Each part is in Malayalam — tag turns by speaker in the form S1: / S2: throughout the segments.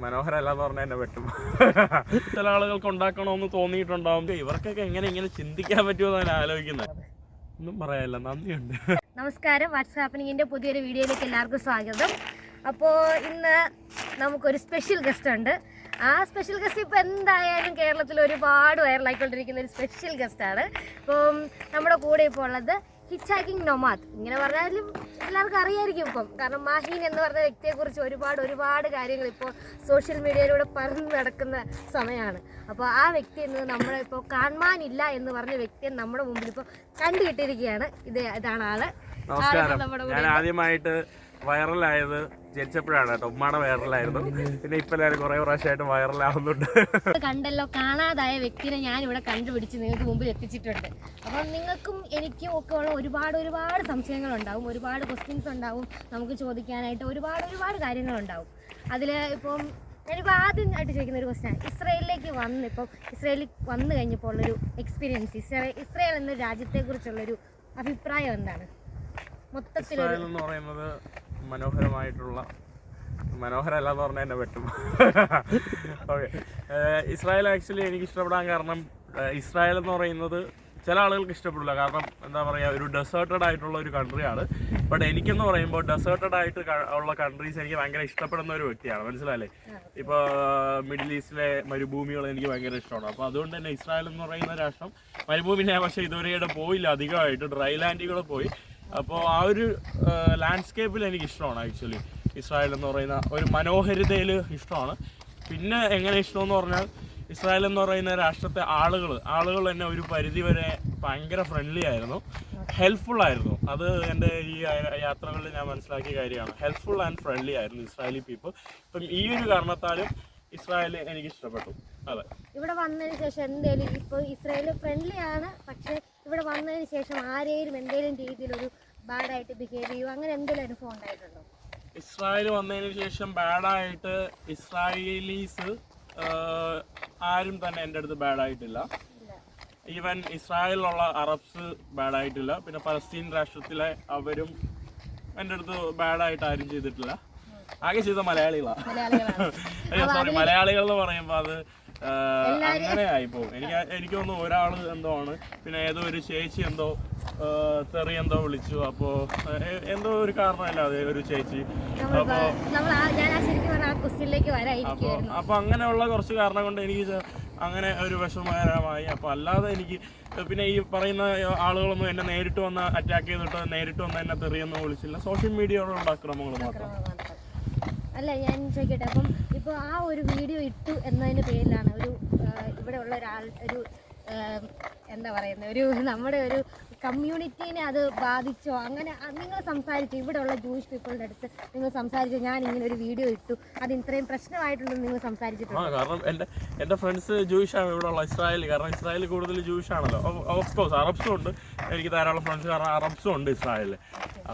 S1: മനോഹരമല്ലാന്ന് പറഞ്ഞാൽ എന്നെ പറ്റും. ചില ആളുകൾക്ക് ഉണ്ടാക്കണമെന്ന് തോന്നിയിട്ടുണ്ടാവും. ഇവർക്കൊക്കെ ഇങ്ങനെ ചിന്തിക്കാൻ പറ്റുമോ ഞാൻ ആലോചിക്കുന്നത്. ഒന്നും പറയാനില്ല, നന്ദിയുണ്ട്.
S2: നമസ്കാരം, വാട്സാപ്പിനിങ്ങിൻ്റെ പുതിയൊരു വീഡിയോയിലേക്ക് എല്ലാവർക്കും സ്വാഗതം. അപ്പോൾ ഇന്ന് നമുക്കൊരു സ്പെഷ്യൽ ഗസ്റ്റ് ഉണ്ട്. ആ സ്പെഷ്യൽ ഗസ്റ്റ് ഇപ്പോൾ എന്തായാലും കേരളത്തിൽ ഒരുപാട് വൈറലായിക്കൊണ്ടിരിക്കുന്ന ഒരു സ്പെഷ്യൽ ഗസ്റ്റാണ്. ഇപ്പം നമ്മുടെ കൂടെ ഇപ്പോൾ ഉള്ളത് ഹിച്ചാക്കിംഗ് നൊമാദ്. ഇങ്ങനെ പറഞ്ഞാലും എല്ലാവർക്കും അറിയായിരിക്കും ഇപ്പം, കാരണം മാഹീൻ എന്ന് പറഞ്ഞ വ്യക്തിയെക്കുറിച്ച് ഒരുപാട് കാര്യങ്ങൾ ഇപ്പോൾ സോഷ്യൽ മീഡിയയിലൂടെ പറഞ്ഞു നടക്കുന്ന സമയമാണ്. അപ്പോൾ ആ വ്യക്തി എന്ന് നമ്മളിപ്പോൾ കാണാനില്ല എന്ന് പറഞ്ഞ വ്യക്തിയെ നമ്മുടെ മുമ്പിൽ ഇപ്പോൾ കണ്ടുകിട്ടിരിക്കുകയാണ്. ഇതാണ് ആള്.
S1: നമസ്കാരം. ഞാൻ ആദ്യമായിട്ട് വൈറലായത് ജനിച്ചപ്പോഴാണ് കേട്ടോ. ഉമ്മാടെ വൈറലായിരുന്നു. പിന്നെ ഇപ്പൊ എല്ലാവരും കുറെ പ്രാവശ്യമായിട്ട് വൈറലാവുന്നുണ്ട്.
S2: കണ്ടല്ലോ, കാണാതായ വ്യക്തിനെ ഞാൻ ഇവിടെ കണ്ടുപിടിച്ച് നിങ്ങൾക്ക് മുമ്പിൽ എത്തിച്ചിട്ടുണ്ട്. അപ്പം നിങ്ങൾക്കും എനിക്കും ഒക്കെ ഉള്ള ഒരുപാട് സംശയങ്ങളുണ്ടാവും, ഒരുപാട് ക്വസ്റ്റ്യൻസ് ഉണ്ടാവും നമുക്ക് ചോദിക്കാനായിട്ട്, ഒരുപാട് കാര്യങ്ങളുണ്ടാവും. അതിൽ ഇപ്പം ഞാനിപ്പോൾ ആദ്യമായിട്ട് ചോദിക്കുന്ന ഒരു ക്വസ്റ്റ്യൻ, ഇസ്രായേലിൽ വന്നു കഴിഞ്ഞപ്പോൾ ഉള്ളൊരു എക്സ്പീരിയൻസ്, ഇസ്രായേൽ എന്ന രാജ്യത്തെക്കുറിച്ചുള്ളൊരു അഭിപ്രായം എന്താണ്? മൊത്തത്തിൽ
S1: എന്ന് പറയുന്നത് മനോഹരമല്ലാന്ന് പറഞ്ഞാൽ എന്നെ പറ്റും. ഓക്കെ, ഇസ്രായേൽ ആക്ച്വലി എനിക്ക് ഇഷ്ടപ്പെടാൻ കാരണം, ഇസ്രായേൽ എന്ന് പറയുന്നത് ചില ആളുകൾക്ക് ഇഷ്ടപ്പെടില്ല. കാരണം എന്താ പറയുക, ഒരു ഡെസേർട്ടഡ് ആയിട്ടുള്ള ഒരു കൺട്രിയാണ്. ബട്ട് എനിക്കെന്ന് പറയുമ്പോൾ ഡെസേർട്ടഡ് ആയിട്ട് ഉള്ള കൺട്രീസ് എനിക്ക് ഭയങ്കര ഇഷ്ടപ്പെടുന്ന ഒരു വ്യക്തിയാണ്, മനസ്സിലായില്ലേ? ഇപ്പോൾ മിഡിൽ ഈസ്റ്റിലെ മരുഭൂമികൾ എനിക്ക് ഭയങ്കര ഇഷ്ടമാണ്. അപ്പോൾ അതുകൊണ്ട് തന്നെ ഇസ്രായേൽ എന്ന് പറയുന്ന രാഷ്ട്രം, മരുഭൂമി ഞാൻ പക്ഷേ ഇതുവരെയുടെ പോയില്ല, അധികമായിട്ട് ഡ്രൈ ലാൻഡുകൾ പോയി. അപ്പോൾ ആ ഒരു ലാൻഡ്സ്കേപ്പിൽ എനിക്ക് ഇഷ്ടമാണ് ആക്ച്വലി. ഇസ്രായേൽ എന്ന് പറയുന്ന ഒരു മനോഹരിതയിൽ ഇഷ്ടമാണ്. പിന്നെ എങ്ങനെ ഇഷ്ടമെന്ന് പറഞ്ഞാൽ, ഇസ്രായേൽ എന്ന് പറയുന്ന രാഷ്ട്രത്തെ ആളുകൾ തന്നെ ഒരു പരിധി വരെ ഭയങ്കര ഫ്രണ്ട്ലി ആയിരുന്നു, ഹെൽപ്ഫുൾ ആയിരുന്നു. അത് എൻ്റെ ഈ യാത്രകളിൽ ഞാൻ മനസ്സിലാക്കിയ കാര്യമാണ്. ഹെൽപ്ഫുൾ ആൻഡ് ഫ്രണ്ട്ലി ആയിരുന്നു ഇസ്രായേലി പീപ്പിൾ. ഇപ്പം ഈ ഒരു കാരണത്താലും ഇസ്രായേൽ എനിക്ക് ഇഷ്ടപ്പെട്ടു. അതെ, ഇവിടെ വന്നതിന് ശേഷം എന്തേലും, ഇപ്പോൾ ഇസ്രായേൽ ഫ്രണ്ട്ലി ആണ്, പക്ഷേ ഇവിടെ വന്നതിന് ശേഷം ആരെയും എന്തെങ്കിലും രീതിയിലൊരു ബാഡായിട്ട് ബിഹേവ് ചെയ്യുമോ, അങ്ങനെ എന്തെങ്കിലും അനുഭവം ഉണ്ടായിട്ടുണ്ടോ? ഇസ്രായേൽ വന്നതിന് ശേഷം ബാഡായിട്ട് ഇസ്രായേലീസ് ആരും തന്നെ എൻ്റെ അടുത്ത് ബാഡായിട്ടില്ല. Even ഇസ്രായേലിലുള്ള Arabs ബാഡായിട്ടില്ല. പിന്നെ പലസ്തീൻ രാഷ്ട്രത്തിലെ അവരും എൻ്റെ അടുത്ത് ബാഡായിട്ട് ആരും ചെയ്തിട്ടില്ല. ആകെ ചെയ്ത മലയാളികളാണ്. സോറി, മലയാളികൾ എന്ന് പറയുമ്പോൾ അത് അങ്ങനെ ആയിപ്പോവും. എനിക്ക് തോന്നുന്നു ഒരാൾ എന്തോ ആണ്, പിന്നെ ഏതോ ഒരു ചേച്ചി എന്തോ തെറി എന്തോ വിളിച്ചു. അപ്പോ എന്തോ ഒരു കാരണമല്ലാതെ ഒരു ചേച്ചി, അപ്പൊ അങ്ങനെയുള്ള കുറച്ച് കാരണം കൊണ്ട് എനിക്ക് അങ്ങനെ ഒരു വിഷമകരമായി. അപ്പൊ അല്ലാതെ എനിക്ക് പിന്നെ ഈ പറയുന്ന ആളുകളൊന്നും എന്നെ നേരിട്ട് വന്ന് അറ്റാക്ക് ചെയ്തിട്ടോ നേരിട്ട് വന്ന് എന്നെ തെറിയൊന്നും വിളിച്ചില്ല. സോഷ്യൽ മീഡിയയോടുള്ള അക്രമങ്ങൾ മാത്രം.
S2: അല്ല, ഞാൻ ചോദിക്കട്ടെ, അപ്പം ഇപ്പോൾ ആ ഒരു വീഡിയോ ഇട്ടു എന്നതിന് പേരിലാണ് ഇവിടെ ഉള്ള ഒരു എന്താ പറയുന്നത്, നമ്മുടെ ഒരു കമ്മ്യൂണിറ്റീനെ അത് ബാധിച്ചോ? അങ്ങനെ നിങ്ങൾ സംസാരിച്ചു, ഇവിടെയുള്ള ജൂയിഷ് പീപ്പിളിൻ്റെ അടുത്ത് നിങ്ങൾ സംസാരിച്ചു, ഞാൻ ഇങ്ങനെ ഒരു വീഡിയോ ഇട്ടു, അത് ഇത്രയും പ്രശ്നമായിട്ടുണ്ടെന്ന് നിങ്ങൾ സംസാരിച്ചിട്ടുണ്ട്?
S1: കാരണം എൻ്റെ ഫ്രണ്ട്സ് ജൂയിഷാണ് ഇവിടെ ഉള്ള ഇസ്രായേൽ. കാരണം ഇസ്രായേൽ കൂടുതൽ ജൂയിഷ് ആണല്ലോ. ഓഫ്കോഴ്സ് അറബ്സും ഉണ്ട്, എനിക്ക് ധാരാളം ഫ്രണ്ട്സ് കാരണം അറബ്സും ഉണ്ട് ഇസ്രായേലിൽ.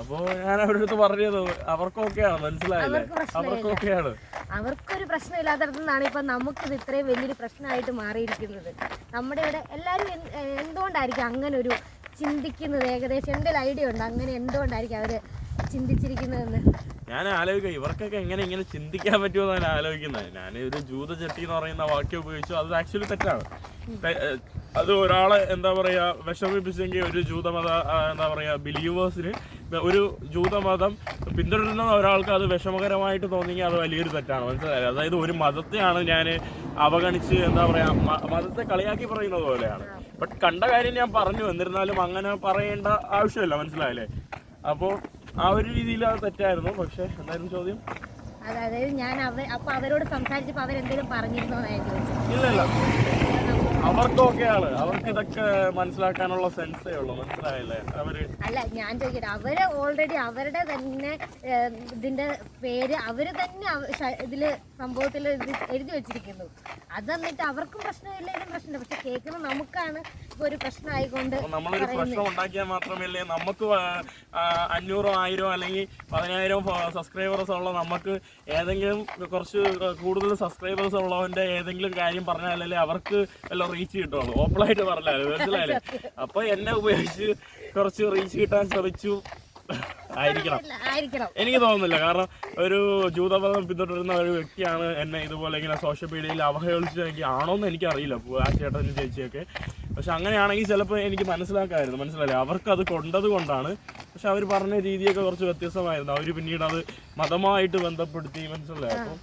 S1: അപ്പോൾ ഞാൻ അവരുടെ അടുത്ത് പറഞ്ഞത് അവർക്കൊക്കെയാണ്, മനസ്സിലായില്ലേ? അവർക്കൊക്കെയാണ്, അവർക്കൊരു
S2: പ്രശ്നമില്ലാത്തടത്തുനിന്നാണ് ഇപ്പം നമുക്കിത് ഇത്രയും വലിയൊരു പ്രശ്നമായിട്ട് മാറിയിരിക്കുന്നത്. നമ്മുടെ ഇവിടെ എല്ലാവരും എന്തുകൊണ്ടായിരിക്കും അങ്ങനെ ഒരു ചിന്തിക്കുന്നത്? ഏകദേശം എന്തെങ്കിലും ഐഡിയ ഉണ്ട് അങ്ങനെ എന്തുകൊണ്ടായിരിക്കും അവർ ചിന്തിച്ചിരിക്കുന്നതെന്ന്
S1: ഞാൻ ആലോചിക്കുക. ഇവർക്കൊക്കെ ഇങ്ങനെ ചിന്തിക്കാൻ പറ്റുമോ ഞാൻ ആലോചിക്കുന്നത്. ഞാൻ ഒരു ജൂതചട്ടി എന്ന് പറയുന്ന വാക്യം ഉപയോഗിച്ചു, അത് ആക്ച്വലി തെറ്റാണ്. അത് ഒരാളെ എന്താ പറയുക വിഷമിപ്പിച്ചെങ്കിൽ, ഒരു ജൂതമത എന്താ പറയുക ബിലീവേഴ്സിന്, ഒരു ജൂതമതം പിന്തുടരുന്ന ഒരാൾക്ക് അത് വിഷമകരമായിട്ട് തോന്നിയെങ്കിൽ അത് വലിയൊരു തെറ്റാണ്, മനസ്സിലായത്? അതായത് ഒരു മതത്തെയാണ് ഞാൻ അവഗണിച്ച് എന്താ പറയുക മതത്തെ കളിയാക്കി പറയുന്നത് പോലെയാണ്. ബട്ട് കണ്ട കാര്യം ഞാൻ പറഞ്ഞു, എന്നിരുന്നാലും അങ്ങനെ പറയേണ്ട ആവശ്യമില്ല, മനസ്സിലായില്ലേ? അപ്പോൾ ആ ഒരു രീതിയിൽ അത് തെറ്റായിരുന്നു. പക്ഷെ എന്തായാലും ചോദ്യം,
S2: അതായത് ഞാൻ അപ്പൊ അവരോട് സംസാരിച്ചപ്പോൾ അവരെന്തെങ്കിലും പറഞ്ഞിരുന്നോ?
S1: ഇല്ല, അവർക്കൊക്കെയാണ്, അവർക്ക് ഇതൊക്കെ മനസ്സിലാക്കാനുള്ള സെൻസേ ഉള്ളൂ, മനസ്സിലായില്ലേ?
S2: അല്ല, ഞാൻ ചോദിക്കട്ടെ, അവര് ഓൾറെഡി അവരുടെ തന്നെ ഇതിന്റെ പേര് അവര് തന്നെ ഇതില് സംഭവത്തിൽ എഴുതി വെച്ചിരിക്കുന്നു. അത് എന്നിട്ട് അവർക്കും പ്രശ്നമില്ല, ഇതിനും പ്രശ്നമില്ല. പക്ഷെ കേൾക്കുന്നത് നമുക്കാണ് ഇപ്പൊ ഒരു പ്രശ്നമായിക്കൊണ്ട്.
S1: നമ്മളൊരു പ്രശ്നം ഉണ്ടാക്കിയാൽ മാത്രമല്ലേ നമുക്ക് 500, 1000 അല്ലെങ്കിൽ 10,000 സബ്സ്ക്രൈബേഴ്സ് ഉള്ള നമുക്ക് ഏതെങ്കിലും കുറച്ച് കൂടുതൽ സബ്സ്ക്രൈബേഴ്സ് ഉള്ളവന്റെ ഏതെങ്കിലും കാര്യം പറഞ്ഞാലല്ലേ അവർക്ക് എല്ലാം റീച്ച് കിട്ടുള്ളൂ. ഓപ്പണായിട്ട് പറഞ്ഞാല്, മനസ്സിലായില്ലേ? അപ്പൊ എന്നെ ഉപയോഗിച്ച് കുറച്ച് റീച്ച് കിട്ടാൻ ശ്രമിച്ചു,
S2: ആയിരിക്കണം
S1: എനിക്ക് തോന്നുന്നില്ല. കാരണം ഒരു ജൂതമതം പിന്തുടരുന്ന ഒരു വ്യക്തിയാണ് എന്നെ ഇതുപോലെ ഇങ്ങനെ സോഷ്യൽ മീഡിയയിൽ അവഹേളിച്ചതെങ്കിൽ ആണോന്ന് എനിക്കറിയില്ല, ആ ചേട്ടനും ചേച്ചിയൊക്കെ. പക്ഷെ അങ്ങനെയാണെങ്കിൽ ചിലപ്പോൾ എനിക്ക് മനസ്സിലായില്ലേ, അവർക്കത് കൊണ്ടത് കൊണ്ടാണ്. പക്ഷെ അവർ പറഞ്ഞ രീതിയൊക്കെ കുറച്ച് വ്യത്യസ്തമായിരുന്നു. അവർ പിന്നീട് അത് മതമായിട്ട് ബന്ധപ്പെടുത്തി, മനസ്സിലായി. അപ്പം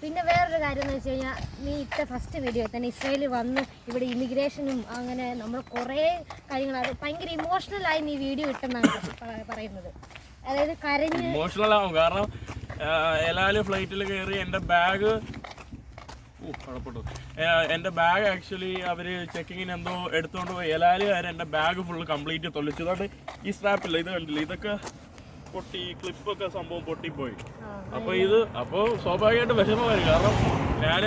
S2: പിന്നെ വേറൊരു കാര്യം എന്ന് വെച്ച് കഴിഞ്ഞാൽ, നീ ഇട്ട ഫസ്റ്റ് വീഡിയോ തന്നെ ഇസ്രായേലിൽ വന്ന് ഇവിടെ ഇമിഗ്രേഷനും അങ്ങനെ നമ്മൾ കുറേ കാര്യങ്ങൾ, അത് ഭയങ്കര ഇമോഷണലായി നീ വീഡിയോ ഇട്ടെന്നാണ് പറയുന്നത്. അതായത് കരഞ്ഞ്
S1: ഇമോഷണൽ ആവും. കാരണം എല്ലാവരും ഫ്ലൈറ്റിൽ കയറി എൻ്റെ ബാഗ് ആക്ച്വലി അവർ ചെക്കിങ്ങിന് എന്തോ എടുത്തുകൊണ്ട് പോയി. എല്ലാവരും എൻ്റെ ബാഗ് ഫുള്ള് കംപ്ലീറ്റ് തൊളിച്ചു. അതുകൊണ്ട് ഈ സ്ട്രാപ്പില്ല, ഇത് കണ്ടില്ല, ഇതൊക്കെ പൊട്ടി, ക്ലിപ്പൊക്കെ സംഭവം പൊട്ടിപ്പോയി. അപ്പോൾ സ്വാഭാവികമായിട്ട് വിഷമമായിരിക്കും. കാരണം ഞാൻ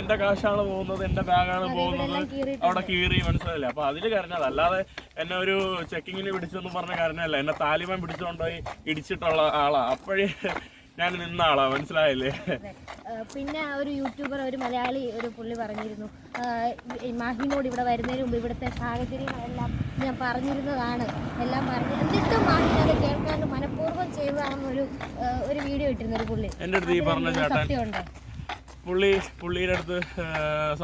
S1: എൻ്റെ കാശാണ് പോകുന്നത്, എൻ്റെ ബാഗാണ് പോകുന്നത്, അവിടെ കീറി, മനസ്സിലായില്ല. അപ്പോൾ അതിൽ കരഞ്ഞത്, അല്ലാതെ എന്നെ ഒരു ചെക്കിങ്ങിന് പിടിച്ചെന്ന് പറഞ്ഞ കാരണമല്ല. എന്നെ താലിബാൻ പിടിച്ചുകൊണ്ടുപോയി ഇടിച്ചിട്ടുള്ള ആളാണ്. അപ്പോഴേ ഞാൻ നിന്ന ആളാ, മനസ്സിലായില്ലേ.
S2: പിന്നെ ഒരു യൂട്യൂബർ, ഒരു മലയാളി, ഒരു പുള്ളി പറഞ്ഞിരുന്നു, മാഹിനോട് ഇവിടെ വരുന്നതിന് മുമ്പ് ഇവിടുത്തെ സാഹചര്യങ്ങളെല്ലാം ഞാൻ പറഞ്ഞിരുന്നതാണ്, എല്ലാം പറഞ്ഞു, എന്നിട്ടും മാഹിൻ അത് കേൾക്കാൻ മനഃപൂർവ്വം ചെയ്തതാണെന്നൊരു വീഡിയോ ഇട്ടിരുന്നു ഒരു പുള്ളി.
S1: എൻ്റെ അടുത്ത് ഈ പറഞ്ഞ ചേട്ടൻ,
S2: സത്യമുണ്ടോ?
S1: പുള്ളിയുടെ അടുത്ത്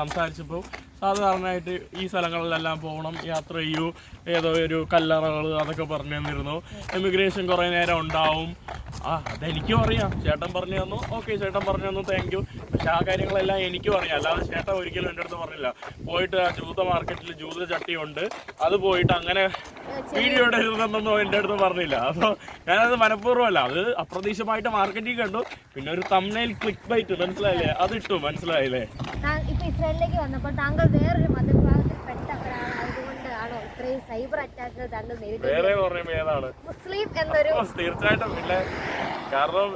S1: സംസാരിച്ചപ്പോൾ സാധാരണയായിട്ട് ഈ സ്ഥലങ്ങളിലെല്ലാം പോകണം, യാത്ര ചെയ്യൂ, ഏതോ ഒരു കല്ലറകൾ അതൊക്കെ പറഞ്ഞു തന്നിരുന്നു. എമിഗ്രേഷൻ കുറേ നേരം ഉണ്ടാവും. അതെനിക്കും അറിയാം. ചേട്ടൻ പറഞ്ഞു തന്നു, ഓക്കെ, ചേട്ടൻ പറഞ്ഞു തന്നു, താങ്ക് യു. പക്ഷെ ആ കാര്യങ്ങളെല്ലാം എനിക്കും അറിയാം. അല്ലാതെ ചേട്ടൻ ഒരിക്കലും എൻ്റെ അടുത്ത് പറഞ്ഞില്ല, പോയിട്ട് ആ ജൂത മാർക്കറ്റിൽ ജൂത ചട്ടിയുണ്ട്, അത് പോയിട്ട് അങ്ങനെ വീഡിയോ ഇടരുതെന്നൊന്നും എൻ്റെ അടുത്ത് പറഞ്ഞില്ല. അപ്പോൾ ഞാനത് മനഃപൂർവ്വമല്ല, അത് അപ്രതീക്ഷിതമായിട്ട് മാർക്കറ്റിൽ കണ്ടു. പിന്നെ ഒരു തംബ്നെയിൽ ക്ലിക്ക് ബൈറ്റ്, മനസ്സിലായില്ലേ, അതിട്ടു, മനസ്സിലായില്ലേ.
S2: ഇപ്പൊ ഇസ്രായേലിലേക്ക് വന്നപ്പോൾ താങ്കൾ വേറൊരു മതവിഭാഗത്തിൽപ്പെട്ട ഒരാളായതുകൊണ്ടാണോ ഇത്രയും സൈബർ അറ്റാക്കുകൾ താങ്കൾ നേരിടുന്നത്?
S1: വേറെ പറയുമ്പോൾ ഏതാണ്
S2: മുസ്ലിം എന്നൊരു?
S1: തീർച്ചയായിട്ടും ഇല്ല. കാരണം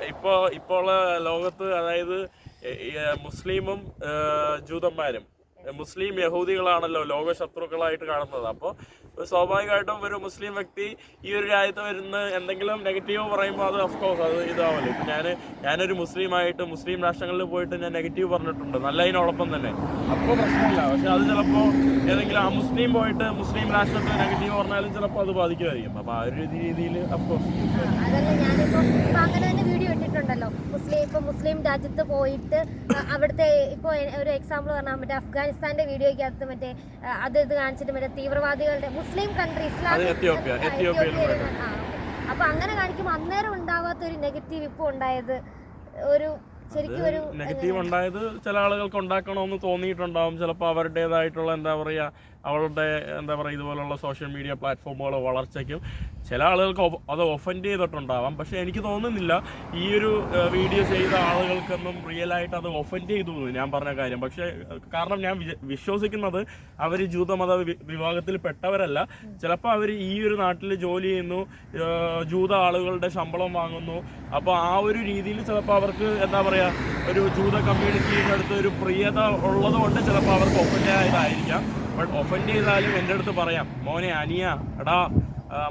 S1: ഇപ്പോൾ ലോകത്ത്, അതായത് മുസ്ലിമും ജൂതന്മാരും, മുസ്ലിം യഹൂദികളാണല്ലോ ലോക ശത്രുക്കളായിട്ട് കാണുന്നത്. അപ്പോൾ സ്വാഭാവികമായിട്ടും ഒരു മുസ്ലിം വ്യക്തി ഈ ഒരു രാജ്യത്ത് വരുന്ന എന്തെങ്കിലും നെഗറ്റീവ് പറയുമ്പോൾ അത് ഓഫ്കോഴ്സ് അത് ഇതാവല്ലോ. ഇപ്പം ഞാനൊരു മുസ്ലിമായിട്ട് മുസ്ലിം രാഷ്ട്രങ്ങളിൽ പോയിട്ട് ഞാൻ നെഗറ്റീവ് പറഞ്ഞിട്ടുണ്ട്, നല്ലതിനോടൊപ്പം തന്നെ. അപ്പോൾ പ്രശ്നമില്ല. പക്ഷെ അത് ചിലപ്പോൾ ഏതെങ്കിലും ആ മുസ്ലിം പോയിട്ട് മുസ്ലിം രാഷ്ട്രത്തിൽ നെഗറ്റീവ് പറഞ്ഞാലും ചിലപ്പോൾ അത് ബാധിക്കുമായിരിക്കും. അപ്പോൾ ആ ഒരു രീതിയിൽ ഓഫ്കോഴ്സ്
S2: അതല്ല, ഞാനിപ്പോൾ അങ്ങനെ തന്നെ വീഡിയോ ഇട്ടിട്ടുണ്ടല്ലോ, മുസ്ലിം രാജ്യത്ത് പോയിട്ട് അവിടുത്തെ ഇപ്പോൾ ഒരു എക്സാമ്പിൾ പറഞ്ഞാൽ മറ്റേ അഫ്ഗാനിസ്ഥാന്റെ വീഡിയോയ്ക്കകത്ത് മറ്റേ അത് കാണിച്ചിട്ട് മറ്റേ തീവ്രവാദികളുടെ മുസ്ലിം കൺട്രി അപ്പൊ അങ്ങനെ കാണിക്കുമ്പോൾ അന്നേരം ഉണ്ടാവാത്ത ഒരു നെഗറ്റീവ് ഇപ്പോൾ ഉണ്ടായത് ഒരു ശരിക്കും ഒരു
S1: നെഗറ്റീവ് ഉണ്ടായത് ചില ആളുകൾക്ക് ഉണ്ടാക്കണമെന്ന് തോന്നിയിട്ടുണ്ടാവും. ചിലപ്പോൾ അവരുടേതായിട്ടുള്ള ഇതുപോലുള്ള സോഷ്യൽ മീഡിയ പ്ലാറ്റ്ഫോമുകൾ വളർച്ചയ്ക്കും ചില ആളുകൾക്ക് അത് ഒഫൻഡ് ചെയ്തിട്ടുണ്ടാവാം. പക്ഷേ എനിക്ക് തോന്നുന്നില്ല ഈ ഒരു വീഡിയോ ചെയ്ത ആളുകൾക്കൊന്നും റിയലായിട്ട് അത് ഒഫൻഡ് ചെയ്തു ഞാൻ പറഞ്ഞ കാര്യം. പക്ഷേ കാരണം ഞാൻ വിശ്വസിക്കുന്നത് അവർ ജൂതമത വിഭാഗത്തിൽ പെട്ടവരല്ല. ചിലപ്പോൾ അവർ ഈ ഒരു നാട്ടിൽ ജോലി ചെയ്യുന്നു, ജൂത ആളുകളുടെ ശമ്പളം വാങ്ങുന്നു. അപ്പോൾ ആ ഒരു രീതിയിൽ ചിലപ്പോൾ അവർക്ക് ഒരു ജൂത കമ്മ്യൂണിറ്റിയുടെ അടുത്ത് ഒരു പ്രിയത ഉള്ളത് കൊണ്ട് ചിലപ്പോൾ അവർക്ക് ഒഫൻഡ് ആയതായിരിക്കാം. ബട്ട് ഒഫൻഡ് ചെയ്താലും എൻ്റെ അടുത്ത് പറയാം, മോനെ, അനിയ, എടാ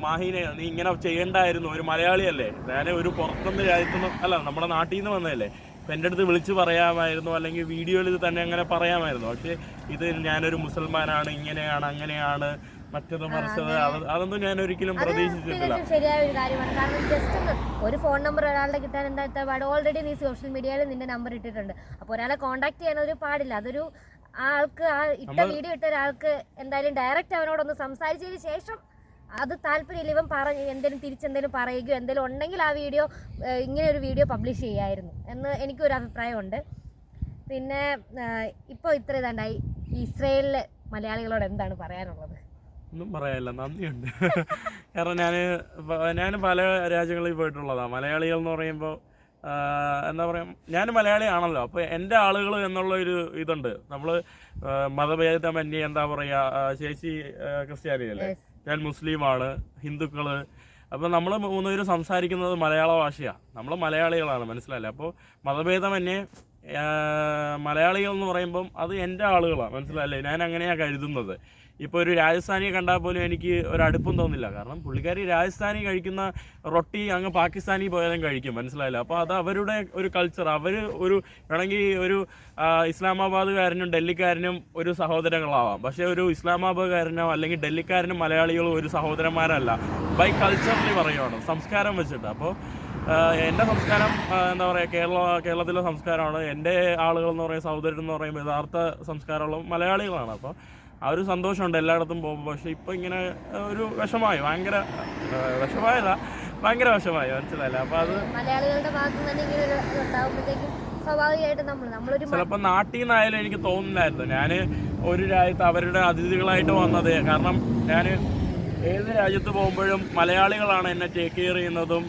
S1: മാഹീനെ, നീ ഇങ്ങനെ ചെയ്യണ്ടായിരുന്നു, ഒരു മലയാളിയല്ലേ, ഞാൻ ഒരു പുറത്തുനിന്ന് രാജ്യത്തുനിന്ന് അല്ല, നമ്മുടെ നാട്ടിൽ നിന്ന് വന്നതല്ലേ, അപ്പം എൻ്റെ അടുത്ത് വിളിച്ച് പറയാമായിരുന്നു, അല്ലെങ്കിൽ വീഡിയോയിൽ ഇത് തന്നെ അങ്ങനെ പറയാമായിരുന്നു. പക്ഷേ ഇത് ഞാനൊരു മുസൽമാനാണ്, ഇങ്ങനെയാണ്, അങ്ങനെയാണ്, മറ്റത് മറിച്ചത്, അതൊന്നും ഞാൻ ഒരിക്കലും പ്രതീക്ഷിച്ചിട്ടില്ല.
S2: ശരിയായ ഒരു കാര്യമാണ്. കാരണം ജസ്റ്റ് ഒരു ഫോൺ നമ്പർ ഒരാളുടെ കിട്ടാൻ എന്താ പാട്? ഓൾറെഡി നീ സോഷ്യൽ മീഡിയയിൽ നിന്റെ നമ്പർ ഇട്ടിട്ടുണ്ട്. അപ്പോൾ ഒരാളെ കോൺടാക്ട് ചെയ്യാനൊരു പാടില്ല. അതൊരു ആൾക്ക്, ആ ഇട്ട വീഡിയോ ഇട്ട ഒരാൾക്ക് എന്തായാലും ഡയറക്റ്റ് അവനോടൊന്ന് സംസാരിച്ചതിന് ശേഷം അത് താല്പര്യമില്ല, ഇവൻ എന്തെങ്കിലും തിരിച്ചെന്തെങ്കിലും പറയുകയോ എന്തെങ്കിലും ഉണ്ടെങ്കിൽ ആ വീഡിയോ, ഇങ്ങനെ ഒരു വീഡിയോ പബ്ലിഷ് ചെയ്യായിരുന്നു എന്ന് എനിക്കൊരു അഭിപ്രായമുണ്ട്. പിന്നെ ഇപ്പോൾ ഇത്ര ഇതാണ്ടായി, ഇസ്രയേലിലെ മലയാളികളോട് എന്താണ് പറയാനുള്ളത്?
S1: ഒന്നും പറയാനില്ല, നന്ദിയുണ്ട്. കാരണം ഞാൻ പല രാജ്യങ്ങളിൽ പോയിട്ടുള്ളതാണ്. മലയാളികൾ എന്ന് പറയുമ്പോൾ ഞാൻ മലയാളിയാണല്ലോ. അപ്പോൾ എൻ്റെ ആളുകൾ എന്നുള്ള ഒരു ഇതുണ്ട്. നമ്മൾ മതഭേദമന്യേ ചേച്ചി ക്രിസ്ത്യാനിയല്ലേ, ഞാൻ മുസ്ലിമാണ്, ഹിന്ദുക്കൾ. അപ്പോൾ നമ്മൾ മൂന്നുപേരും സംസാരിക്കുന്നത് മലയാള ഭാഷയാണ്, നമ്മൾ മലയാളികളാണ്, മനസ്സിലായില്ലേ. അപ്പോൾ മതഭേദമന്യേ മലയാളികൾ എന്ന് പറയുമ്പം അത് എൻ്റെ ആളുകളാണ്, മനസ്സിലായില്ലേ. ഞാൻ അങ്ങനെയാണ് കരുതുന്നത്. ഇപ്പോൾ ഒരു രാജസ്ഥാനിയെ കണ്ടാൽ പോലും എനിക്ക് ഒരടുപ്പം തോന്നില്ല. കാരണം പുള്ളിക്കാരി രാജസ്ഥാനി കഴിക്കുന്ന റൊട്ടി അങ്ങ് പാകിസ്ഥാനി പോയാലും കഴിക്കും, മനസ്സിലായില്ല. അപ്പോൾ അത് അവരുടെ ഒരു കൾച്ചർ. അവർ ഒരു വേണമെങ്കിൽ ഒരു ഇസ്ലാമാബാദുകാരനും ഡൽഹിക്കാരനും ഒരു സഹോദരങ്ങളാവാം, പക്ഷേ ഒരു ഇസ്ലാമാബാദുകാരനോ അല്ലെങ്കിൽ ഡൽഹിക്കാരനും മലയാളികളും ഒരു സഹോദരന്മാരല്ല. ബൈ കൾച്ചറലി പറയുകയാണ്, സംസ്കാരം വെച്ചിട്ട്. അപ്പോൾ എൻ്റെ സംസ്കാരം എന്താ പറയുക, കേരളത്തിലെ സംസ്കാരമാണ്. എൻ്റെ ആളുകൾ എന്ന് പറയുന്നത് സഹോദരൻ എന്ന് പറയുമ്പോൾ യഥാർത്ഥ സംസ്കാരമുള്ള മലയാളികളാണ്. അപ്പോൾ ആ ഒരു സന്തോഷമുണ്ട് എല്ലായിടത്തും പോകുമ്പോൾ. പക്ഷേ ഇപ്പോൾ ഇങ്ങനെ ഒരു വിഷമായി, ഭയങ്കര വിഷമായല്ല, ഭയങ്കര വിഷമായി, മനസ്സിലായില്ല. അപ്പോൾ അത്
S2: മലയാളികളുടെ ഭാഗത്ത് നിന്ന് തന്നെ ഇങ്ങനെ ഒരു ഉണ്ടാകുമ്പോഴത്തേക്കും സ്വാഭാവികമായിട്ട് നമ്മളൊരു
S1: ചിലപ്പോൾ നാട്ടിൽ നിന്നായാലും എനിക്ക് തോന്നുന്നില്ലായിരുന്നു ഞാൻ ഒരു രാജ്യത്ത് അവരുടെ അതിഥികളായിട്ട് വന്നത്. കാരണം ഞാൻ ഏത് രാജ്യത്ത് പോകുമ്പോഴും മലയാളികളാണ് എന്നെ ടേക്ക് കെയർ ചെയ്യുന്നതും.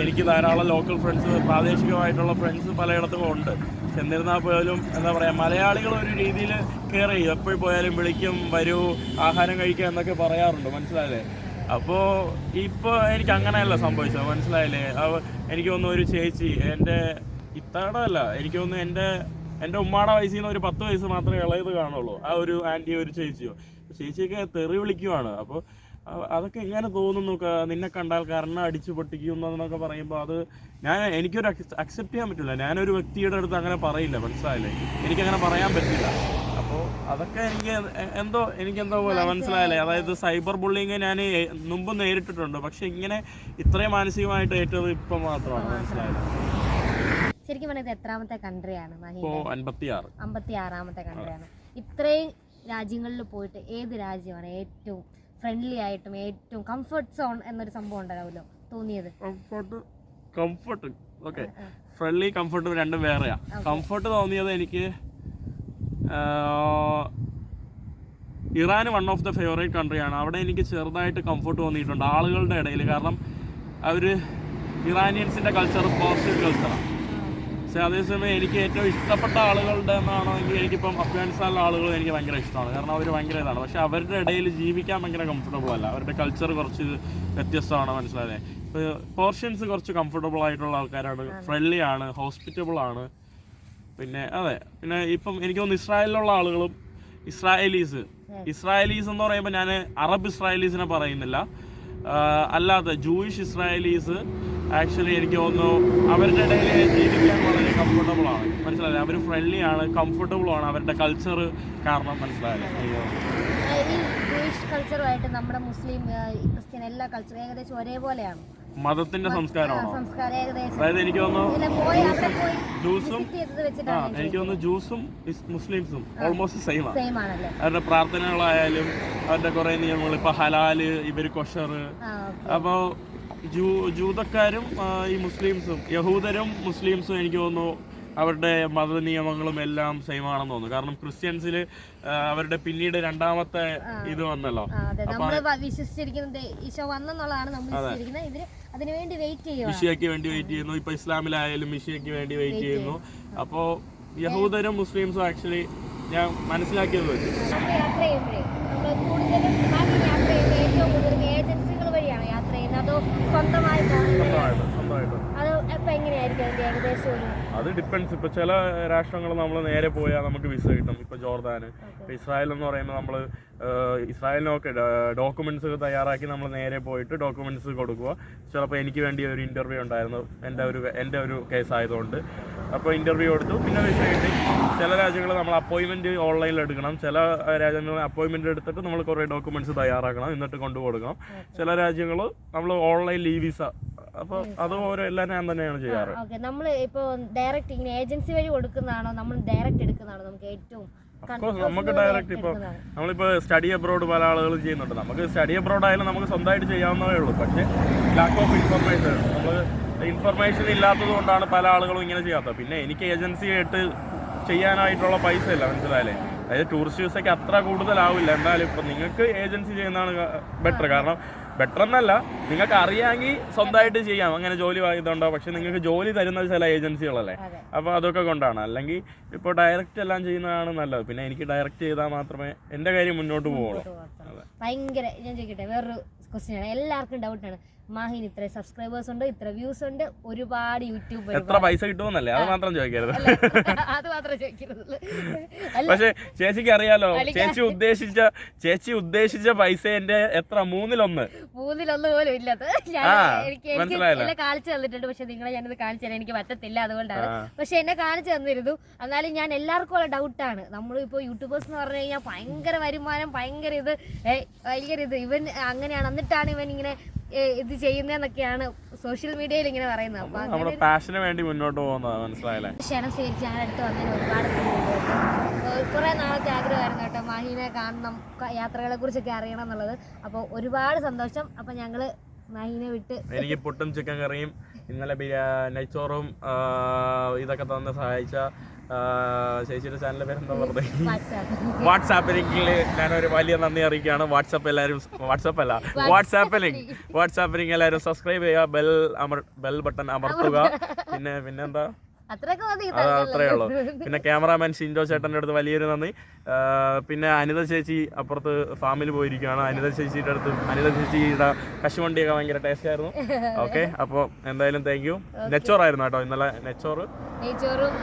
S1: എനിക്ക് ധാരാളം ലോക്കൽ ഫ്രണ്ട്സ്, പ്രാദേശികമായിട്ടുള്ള ഫ്രണ്ട്സ് പലയിടത്തും ഉണ്ട്. എന്നിരുന്നാൽ പോലും എന്താ പറയുക, മലയാളികൾ ഒരു രീതിയിൽ കെയർ ചെയ്യും. എപ്പോഴും പോയാലും വിളിക്കും, വരൂ, ആഹാരം കഴിക്കുക എന്നൊക്കെ പറയാറുണ്ട്, മനസ്സിലായില്ലേ. അപ്പോൾ ഇപ്പോൾ എനിക്ക് അങ്ങനെയല്ല സംഭവിച്ചത്, മനസ്സിലായില്ലേ. എനിക്ക് തോന്നുന്നു ഒരു ചേച്ചി, എൻ്റെ ഇത്താടെ അല്ല, എനിക്ക് തോന്നുന്നു എൻ്റെ ഉമ്മാടെ വയസ്സിൽ നിന്ന് ഒരു 10 വയസ്സ് മാത്രമേ ഇളയത് കാണുള്ളൂ. ആ ഒരു ആൻറ്റിയോ ഒരു ചേച്ചിയോ, ചേച്ചിയൊക്കെ തെറി വിളിക്കുവാണ്. അപ്പോൾ അതൊക്കെ എങ്ങനെ തോന്നുന്നു, നിന്നെ കണ്ടാൽ കർണ അടിച്ചു പൊട്ടിക്കുന്നതെന്നൊക്കെ പറയുമ്പോൾ അത് എനിക്കൊരു അക്സെപ്റ്റ് ചെയ്യാൻ പറ്റില്ല. ഞാനൊരു വ്യക്തിയുടെ അടുത്ത് അങ്ങനെ പറയില്ല, മനസ്സിലായില്ലേ. എനിക്കങ്ങനെ പറയാൻ പറ്റില്ല. അപ്പോൾ അതൊക്കെ എനിക്കെന്തോ പോലെ, മനസ്സിലായില്ലേ. അതായത് സൈബർ ബുള്ളിങ് ഞാൻ മുമ്പ് നേരിട്ടിട്ടുണ്ട്, പക്ഷെ ഇങ്ങനെ ഇത്രയും മാനസികമായിട്ട് ഏറ്റത് ഇപ്പം മാത്രമാണ്, മനസ്സിലായില്ല.
S2: ശരിക്കും പറഞ്ഞത് എത്രാമത്തെ കൺട്രിയാണ്?
S1: ഇപ്പോൾ
S2: 56ാമത്തെ കൺട്രിയാണ്. ഇത്രയും രാജ്യങ്ങളിൽ പോയിട്ട് ഏത് രാജ്യമാണ് ഏറ്റവും ഫ്രണ്ട്ലി ആയിട്ടും ഏറ്റവും കംഫർട്ട് സോൺ എന്നൊരു സംഭവം ഉണ്ടാവുമല്ലോ തോന്നിയത്?
S1: കംഫർട്ട് ഓക്കെ, ഫ്രണ്ട്ലി കംഫർട്ട് രണ്ടും വേറെയാ. കംഫർട്ട് തോന്നിയത് എനിക്ക് Iran one of the favourite കൺട്രിയാണ്. അവിടെ എനിക്ക് ചെറുതായിട്ട് കംഫർട്ട് തോന്നിയിട്ടുണ്ട് ആളുകളുടെ ഇടയിൽ. കാരണം അവർ ഇറാനിയൻസിൻ്റെ കൾച്ചർ പോസിറ്റീവ് കൾച്ചറാണ്. പക്ഷേ അതേസമയം എനിക്ക് ഏറ്റവും ഇഷ്ടപ്പെട്ട ആളുകളുടെ എന്നാണെങ്കിൽ എനിക്കിപ്പം അഫ്ഗാനിസ്ഥാനിലെ ആളുകൾ എനിക്ക് ഭയങ്കര ഇഷ്ടമാണ്. കാരണം അവർ ഭയങ്കര ഇതാണ്. പക്ഷേ അവരുടെ ഇടയിൽ ജീവിക്കാൻ ഭയങ്കര കംഫർട്ടബിൾ അല്ല. അവരുടെ കൾച്ചർ കുറച്ച് വ്യത്യസ്തമാണ്, മനസ്സിലായേ. ഇപ്പോൾ പോർഷ്യൻസ് കുറച്ച് കംഫർട്ടബിൾ ആയിട്ടുള്ള ആൾക്കാരാണ്, ഫ്രണ്ട്ലി ആണ്, ഹോസ്പിറ്റബിൾ ആണ്. പിന്നെ പിന്നെ ഇപ്പം എനിക്ക് തോന്നുന്നു ഇസ്രായേലിലുള്ള ആളുകളും ഇസ്രായേലീസ് എന്ന് പറയുമ്പോൾ ഞാൻ അറബ് ഇസ്രായേലീസിനെ പറയുന്നില്ല, അല്ലാതെ ജൂയിഷ് ഇസ്രായേലീസ് ആക്ച്വലി എനിക്ക് തോന്നുന്നു അവരുടെ ഇടയിൽ ജീവിക്കാൻ വളരെ കംഫർട്ടബിൾ ആണ്, മനസ്സിലായില്ലേ. അവർ ഫ്രണ്ട്ലി ആണ്, കംഫർട്ടബിൾ ആണ്, അവരുടെ കൾച്ചർ കാരണം, മനസ്സിലായില്ലേ.
S2: ഈ ജൂയിഷ് കൾച്ചറുമായിട്ട് നമ്മുടെ മുസ്ലിം, ക്രിസ്ത്യൻ എല്ലാ കൾച്ചറും ഏകദേശം ഒരേപോലെയാണ്.
S1: മതത്തിന്റെ സംസ്കാരമാണോ? അതായത് എനിക്ക് തോന്നുന്നു ജ്യൂസും മുസ്ലിംസും ഓൾമോസ്റ്റ് സെയിം ആണ്. അവരുടെ പ്രാർത്ഥനകളായാലും അവരുടെ കുറെ നിയമങ്ങൾ, ഇപ്പൊ ഹലാല്, ഇവര് കൊഷർ. അപ്പോ ജൂതക്കാരും ഈ മുസ്ലിംസും, യഹൂദരും മുസ്ലിംസും എനിക്ക് തോന്നുന്നു അവരുടെ മത നിയമങ്ങളും എല്ലാം സെയിം ആണെന്ന് തോന്നുന്നു. കാരണം ക്രിസ്ത്യൻസിൽ അവരുടെ പിന്നീട് രണ്ടാമത്തെ ഇത് വന്നല്ലോ, മിശിയയ്ക്ക് വേണ്ടി വെയിറ്റ് ചെയ്യുന്നു. ഇപ്പൊ ഇസ്ലാമിലായാലും മിശിയയ്ക്ക് വേണ്ടി വെയിറ്റ് ചെയ്യുന്നു. അപ്പോ യഹൂദരും മുസ്ലിംസും ആക്ച്വലി ഞാൻ മനസ്സിലാക്കിയത് വെച്ച് അത് ഡിപ്പെൻസ്. ഇപ്പൊ ചില രാഷ്ട്രങ്ങൾ നമ്മൾ നേരെ പോയാൽ നമുക്ക് വിസ കിട്ടും. ഇപ്പൊ ജോർദാന്, ഇസ്രായേൽ എന്ന് പറയുമ്പോൾ നമ്മൾ ഇസ്രായേലിനൊക്കെ ഡോക്യുമെന്റ്സ് തയ്യാറാക്കി നമ്മൾ നേരെ പോയിട്ട് ഡോക്യുമെന്റ്സ് കൊടുക്കുക. ചിലപ്പോൾ എനിക്ക് വേണ്ടി ഒരു ഇന്റർവ്യൂ ഉണ്ടായിരുന്നു, എൻ്റെ ഒരു കേസ് ആയതുകൊണ്ട്. അപ്പോൾ ഇന്റർവ്യൂ കൊടുത്തു, പിന്നെ വിസ കിട്ടി. ചില രാജ്യങ്ങൾ നമ്മൾ അപ്പോയിൻമെന്റ് ഓൺലൈനിൽ എടുക്കണം, ചില രാജ്യങ്ങളിൽ അപ്പോയിൻമെന്റ് എടുത്തിട്ട് നമ്മൾ കുറേ ഡോക്യുമെന്റ്സ് തയ്യാറാക്കണം, എന്നിട്ട് കൊണ്ടുകൊടുക്കണം. ചില രാജ്യങ്ങൾ നമ്മൾ ഓൺലൈൻ ലീവ് വിസ. അപ്പോൾ അത് ഓരോ എല്ലാം ഞാൻ തന്നെയാണ് ചെയ്യാറ്.
S2: നമ്മൾ ഇപ്പോൾ ഡയറക്റ്റ് ഇങ്ങനെ ഏജൻസി വഴി കൊടുക്കുന്നതാണോ നമ്മൾ ഡയറക്റ്റ് എടുക്കുന്നതാണോ നമുക്ക് ഏറ്റവും?
S1: നമുക്ക് ഡയറക്റ്റ് ഇപ്പോൾ നമ്മളിപ്പോൾ സ്റ്റഡി അബ്രോഡ് പല ആളുകളും ചെയ്യുന്നുണ്ട്. നമുക്ക് സ്റ്റഡി അബ്രോഡ് ആയാലും നമുക്ക് സ്വന്തമായിട്ട് ചെയ്യാവുന്നതേ ഉള്ളൂ. പക്ഷേ ലാക്ക് ഓഫ് ഇൻഫർമേഷൻ, നമ്മൾ ഇൻഫർമേഷൻ ഇല്ലാത്തത് കൊണ്ടാണ് പല ആളുകളും ഇങ്ങനെ ചെയ്യാത്തത്. പിന്നെ എനിക്ക് ഏജൻസി ആയിട്ട് ചെയ്യാനായിട്ടുള്ള പൈസ ഇല്ല, മനസ്സിലായില്ലേ. അതായത് ടൂറിസ്റ്റ് വിസയ്ക്ക് അത്ര കൂടുതലാവില്ല. എന്നാലും ഇപ്പം നിങ്ങൾക്ക് ഏജൻസി ചെയ്യുന്നതാണ് ബെറ്റർ. കാരണം ബെറ്റർ എന്നല്ല, നിങ്ങൾക്ക് അറിയാമെങ്കിൽ സ്വന്തമായിട്ട് ചെയ്യാം, അങ്ങനെ ജോലി വാങ്ങിയതുണ്ടോ. പക്ഷെ നിങ്ങൾക്ക് ജോലി തരുന്നത് ചില ഏജൻസികളല്ലേ, അപ്പോൾ അതൊക്കെ കൊണ്ടാണ്. അല്ലെങ്കിൽ ഇപ്പോൾ ഡയറക്റ്റ് എല്ലാം ചെയ്യുന്നതാണ് നല്ലത്. പിന്നെ എനിക്ക് ഡയറക്റ്റ് ചെയ്താൽ മാത്രമേ എൻ്റെ കാര്യം മുന്നോട്ട് പോകുള്ളൂ.
S2: ഭയങ്കര ഞാൻ ചോദിക്കട്ടെ, വേറൊരു ക്വസ്റ്റ്യൻ ആണ്, എല്ലാവർക്കും ഡൗട്ടാണ്. മാഹിന് ഇത്ര സബ്സ്ക്രൈബേഴ്സ് ഉണ്ട്, ഇത്ര വ്യൂസ് ഉണ്ട്, ഒരുപാട് യൂട്യൂബ്
S1: എത്ര പൈസ കിട്ടുമെന്നല്ലേ, അത് മാത്രം ചോദിക്കരുത്.
S2: അത് മാത്രം ചോദിക്കരുത്.
S1: പക്ഷെ ചേച്ചിക്ക് അറിയാലോ, ചേച്ചി ഉദ്ദേശിച്ച പൈസ എന്റെ എത്ര 1/3
S2: പോലും ഇല്ലത്. എനിക്ക് എന്നെ കാണിച്ചു തന്നിട്ടുണ്ട്, പക്ഷെ നിങ്ങളെ ഞാനത് കാണിച്ചു തരാൻ എനിക്ക് പറ്റത്തില്ല, അതുകൊണ്ടാണ്. പക്ഷെ എന്നെ കാണിച്ചു തന്നിരുന്നു. എന്നാലും ഞാൻ എല്ലാവർക്കും ഉള്ള ഡൗട്ടാണ്, നമ്മളിപ്പോ യൂട്യൂബേഴ്സ് എന്ന് പറഞ്ഞു കഴിഞ്ഞാൽ ഭയങ്കര വരുമാനം, ഭയങ്കര ഇത് ഇവൻ അങ്ങനെയാണ്, എന്നിട്ടാണ് ഇവൻ ഇങ്ങനെ ഇത് ചെയ്യുന്നതെന്നൊക്കെയാണ് സോഷ്യൽ മീഡിയയിൽ ഇങ്ങനെ പറയുന്നത്. അപ്പൊ
S1: നമ്മുടെ പാഷന് വേണ്ടി മുന്നോട്ട് പോകുന്നത് മനസ്സിലായല്ലേ.
S2: ക്ഷണം സ്വീകരിച്ച് ഞങ്ങളുടെ അടുത്ത് വന്നതിന് ഒരുപാട് കുറെ നാളത്തെ ആഗ്രഹമായിരുന്നു കേട്ടോ, മാഹിനെ കാണണം, യാത്രകളെ കുറിച്ചൊക്കെ അറിയണം എന്നുള്ളത്. അപ്പോൾ ഒരുപാട് സന്തോഷം. അപ്പൊ ഞങ്ങള് മാഹിനെ വിട്ട്
S1: എനിക്ക് പുട്ടും ചിക്കൻ കറിയും ഇന്നലെ നെയ്ച്ചോറും ഇതൊക്കെ തന്ന് സഹായിച്ച ചേച്ചിയുടെ ചാനലിന്റെ പേരെന്താ പറഞ്ഞത്, വാട്സാപ്പ് ലിങ്കിൽ ഞാനൊരു വലിയ നന്ദി അറിയിക്കുകയാണ്. വാട്സാപ്പ് ലിങ്ക് എല്ലാവരും സബ്സ്ക്രൈബ് ചെയ്യുക, ബെൽ ബട്ടൺ അമർത്തുക. പിന്നെന്താ, അത്രേ ഉള്ളൂ. പിന്നെ ക്യാമറാമാൻ ഷിൻജോ ചേട്ടൻ്റെ അടുത്ത് വലിയൊരു നന്ദി. പിന്നെ അനിത ചേച്ചി അപ്പുറത്ത് ഫാമിൽ പോയിരിക്കുകയാണ്. അനിത ചേച്ചിയുടെ കശുവണ്ടിയൊക്കെ ഭയങ്കര ടേസ്റ്റ് ആയിരുന്നു. ഓക്കെ, അപ്പോൾ എന്തായാലും താങ്ക് യു. നെച്ചോറായിരുന്നു കേട്ടോ ഇന്നലെ, നെച്ചോറും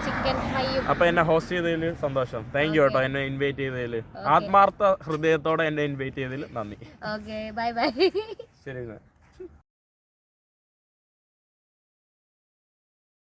S1: ചിക്കൻ ഫ്രൈയും. അപ്പൊ എന്നെ ഹോസ്റ്റ് ചെയ്തതിൽ സന്തോഷം. താങ്ക് യു കേട്ടോ, എന്നെ ഇൻവൈറ്റ് ചെയ്തതിൽ, ആത്മാർത്ഥ ഹൃദയത്തോടെ എന്നെ ഇൻവൈറ്റ് ചെയ്തതിൽ നന്ദി.
S2: Bye bye.
S1: ശരി.